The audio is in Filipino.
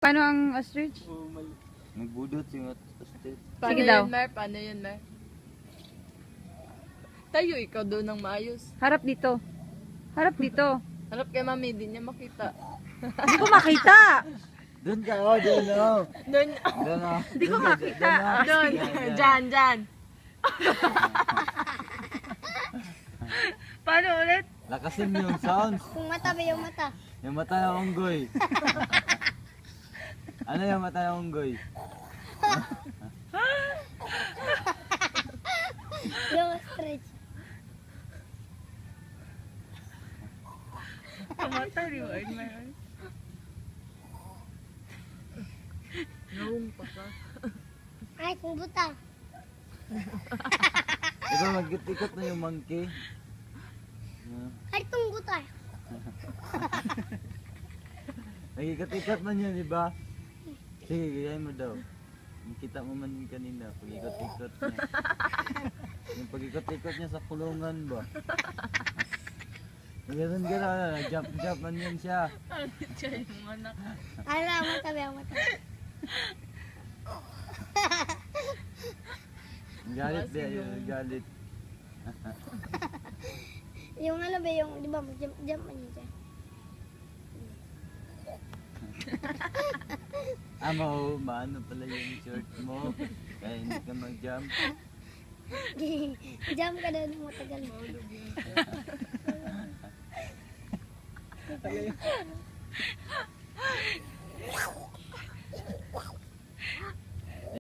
Paano ang ostrich? Nagbudot yung ostrich. Sige daw. Paano yun, Mer? Tayo, ikaw doon ng maayos. Harap dito. Harap dito. Harap kay Mami, di niya makita. Hindi ko makita. Doon ka, oh, doon, oh. Doon, Doon, oh. Hindi ko makita. doon. Dyan. Paano ulit? Lakasin mo yung sounds. Yung mata ba yung mata? Yung mata ng unggoy. Ano yung mata ng unggoy? Yung stretch. Kamata, reward mo yun. Nawong pa ka. Ay, kung buta. Diba mag-ikot na yung monkey? Ay, kung buta. Nag-ikot-ikot man yun, diba? Sige, gayahin mo daw. Nakita mo man yun kanina, pag-ikot-ikot niya. Yung pag-ikot-ikot niya sa kulungan ba? Ganun, jump man yun siya. Diyan yung anak. Ay, ang mata ba yung mata? Galit ba yun? Galit. Yung ano ba yung, di ba, jump man yun siya. Maano pala yung shirt mo. Kaya hindi ka mag-jump. Jump ka daw ng matagal.